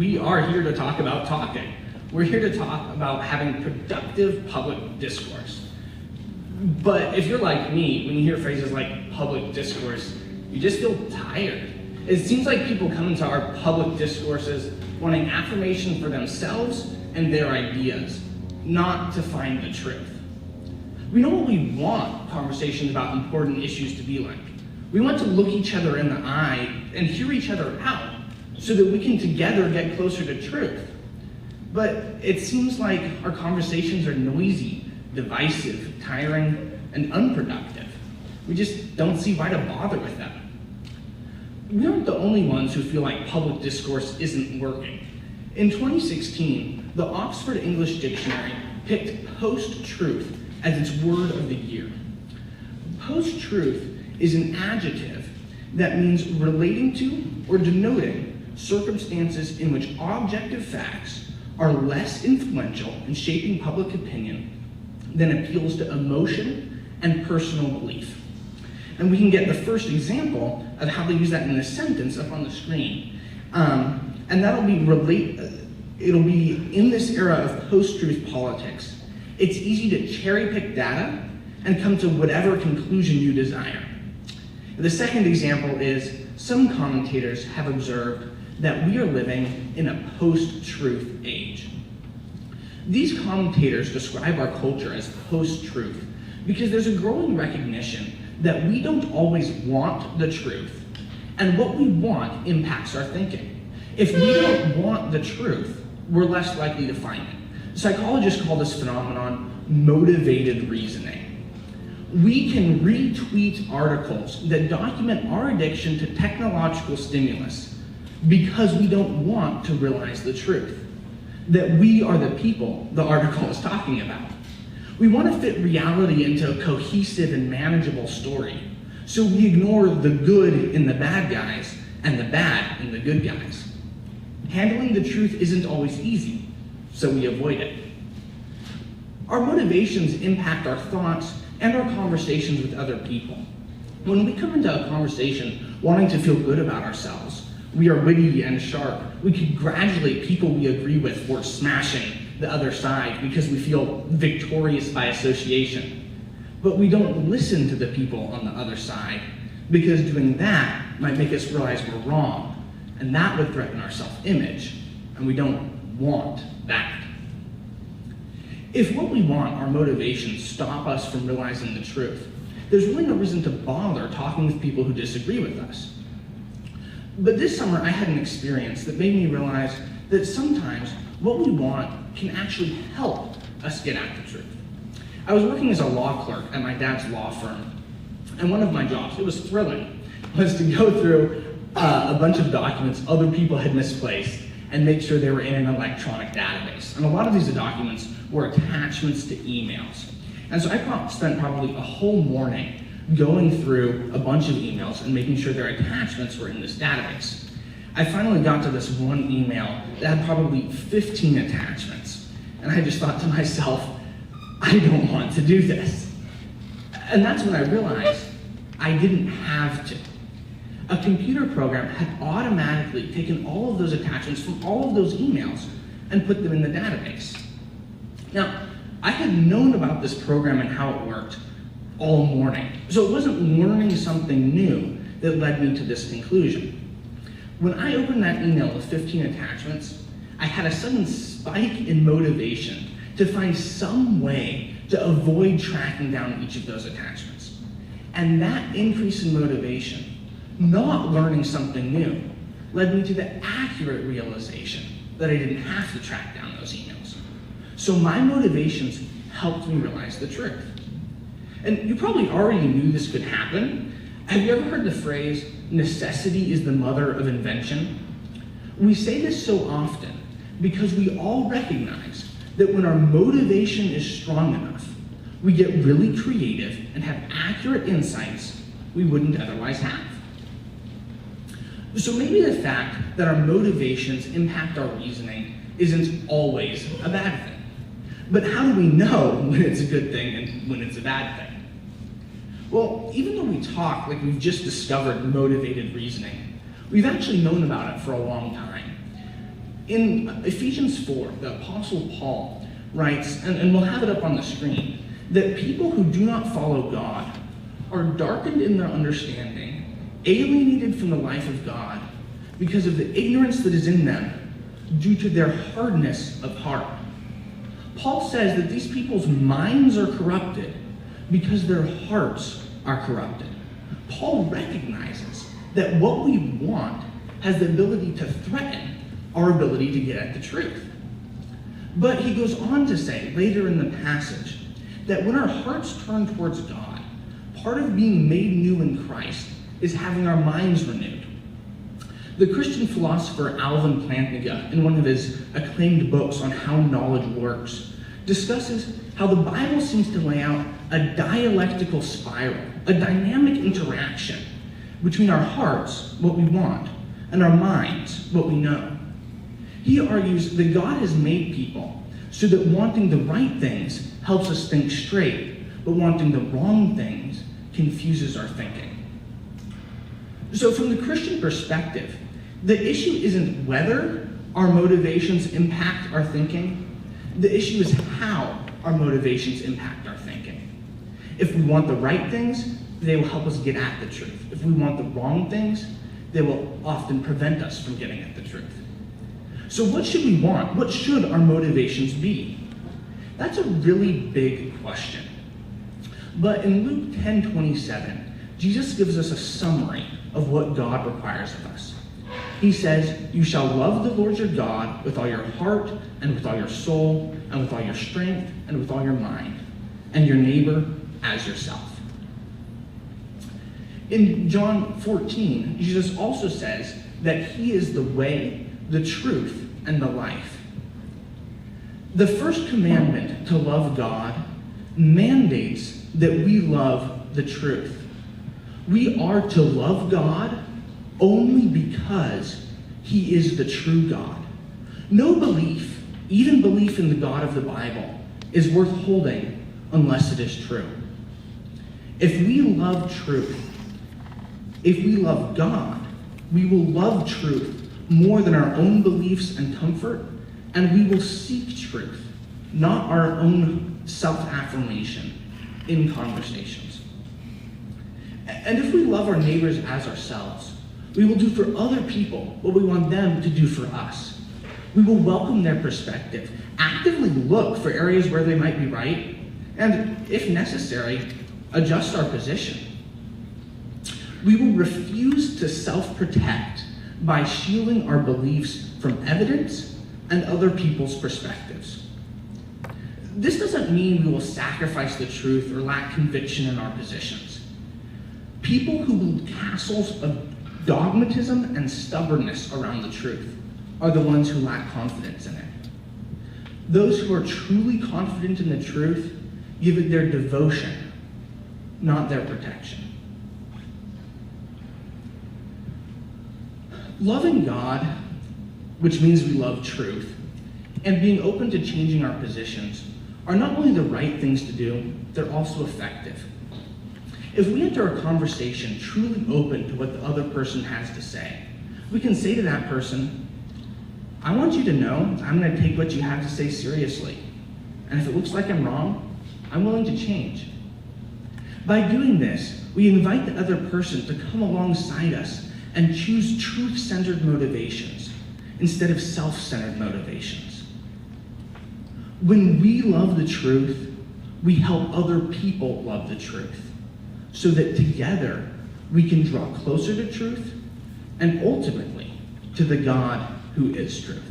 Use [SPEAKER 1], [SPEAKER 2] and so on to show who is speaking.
[SPEAKER 1] we are here to talk about talking. We're here to talk about having productive public discourse. But if you're like me, when you hear phrases like public discourse, you just feel tired. It seems like people come into our public discourses wanting affirmation for themselves and their ideas, not to find the truth. We know what we want conversations about important issues to be like. We want to look each other in the eye and hear each other out so that we can together get closer to truth. But it seems like our conversations are noisy, divisive, tiring, and unproductive. We just don't see why to bother with them. We aren't the only ones who feel like public discourse isn't working. In 2016, the Oxford English Dictionary picked post-truth as its word of the year. Post-truth is an adjective that means relating to or denoting circumstances in which objective facts are less influential in shaping public opinion than appeals to emotion and personal belief. And we can get the first example of how they use that in a sentence up on the screen. And that'll be it'll be in this era of post-truth politics. It's easy to cherry pick data and come to whatever conclusion you desire. The second example is some commentators have observed that we are living in a post-truth age. These commentators describe our culture as post-truth because there's a growing recognition that we don't always want the truth, and what we want impacts our thinking. If we don't want the truth, we're less likely to find it. Psychologists call this phenomenon motivated reasoning. We can retweet articles that document our addiction to technological stimulus because we don't want to realize the truth, that we are the people the article is talking about. We want to fit reality into a cohesive and manageable story, so we ignore the good in the bad guys and the bad in the good guys. Handling the truth isn't always easy, so we avoid it. Our motivations impact our thoughts and our conversations with other people. When we come into a conversation wanting to feel good about ourselves, we are witty and sharp. We congratulate people we agree with for smashing the other side because we feel victorious by association. But we don't listen to the people on the other side because doing that might make us realize we're wrong, and that would threaten our self-image, and we don't want that. If what we want, our motivations, stop us from realizing the truth, there's really no reason to bother talking with people who disagree with us. But this summer I had an experience that made me realize that sometimes what we want can actually help us get at the truth. I was working as a law clerk at my dad's law firm, and one of my jobs, it was thrilling, was to go through a bunch of documents other people had misplaced and make sure they were in an electronic database. And a lot of these documents were attachments to emails. And so I spent probably a whole morning going through a bunch of emails and making sure their attachments were in this database. I finally got to this one email that had probably 15 attachments. And I just thought to myself, I don't want to do this. And that's when I realized I didn't have to. A computer program had automatically taken all of those attachments from all of those emails and put them in the database. Now, I had known about this program and how it worked all morning, so it wasn't learning something new that led me to this conclusion. When I opened that email with 15 attachments, I had a sudden spike in motivation to find some way to avoid tracking down each of those attachments. And that increase in motivation, not learning something new, led me to the accurate realization that I didn't have to track down those emails. So my motivations helped me realize the truth. And you probably already knew this could happen. Have you ever heard the phrase, necessity is the mother of invention? We say this so often because we all recognize that when our motivation is strong enough, we get really creative and have accurate insights we wouldn't otherwise have. So maybe the fact that our motivations impact our reasoning isn't always a bad thing. But how do we know when it's a good thing and when it's a bad thing? Well, even though we talk like we've just discovered motivated reasoning, we've actually known about it for a long time. In Ephesians 4, the Apostle Paul writes, and we'll have it up on the screen, that people who do not follow God are darkened in their understanding, alienated from the life of God because of the ignorance that is in them due to their hardness of heart. Paul says that these people's minds are corrupted because their hearts are corrupted. Paul recognizes that what we want has the ability to threaten our ability to get at the truth. But he goes on to say later in the passage that when our hearts turn towards God, part of being made new in Christ is having our minds renewed. The Christian philosopher Alvin Plantinga, in one of his acclaimed books on how knowledge works, discusses how the Bible seems to lay out a dialectical spiral, a dynamic interaction between our hearts, what we want, and our minds, what we know. He argues that God has made people so that wanting the right things helps us think straight, but wanting the wrong things confuses our thinking. So from the Christian perspective, the issue isn't whether our motivations impact our thinking. The issue is how our motivations impact our thinking. If we want the right things, they will help us get at the truth. If we want the wrong things, they will often prevent us from getting at the truth. So what should we want? What should our motivations be? That's a really big question. But in Luke 10:27, Jesus gives us a summary of what God requires of us. He says, "You shall love the Lord your God with all your heart and with all your soul and with all your strength and with all your mind, and your neighbor as yourself." In John 14, Jesus also says that he is the way, the truth, and the life. The first commandment to love God mandates that we love the truth. We are to love God only because he is the true God. No belief, even belief in the God of the Bible, is worth holding unless it is true. If we love truth, if we love God, we will love truth more than our own beliefs and comfort, and we will seek truth, not our own self-affirmation in conversations. And if we love our neighbors as ourselves, we will do for other people what we want them to do for us. We will welcome their perspective, actively look for areas where they might be right, and if necessary, adjust our position. We will refuse to self-protect by shielding our beliefs from evidence and other people's perspectives. This doesn't mean we will sacrifice the truth or lack conviction in our positions. People who build castles of dogmatism and stubbornness around the truth are the ones who lack confidence in it. Those who are truly confident in the truth give it their devotion, not their protection. Loving God, which means we love truth, and being open to changing our positions are not only the right things to do, they're also effective. If we enter a conversation truly open to what the other person has to say, we can say to that person, "I want you to know I'm going to take what you have to say seriously. And if it looks like I'm wrong, I'm willing to change." By doing this, we invite the other person to come alongside us and choose truth-centered motivations instead of self-centered motivations. When we love the truth, we help other people love the truth, so that together we can draw closer to truth and ultimately to the God who is truth.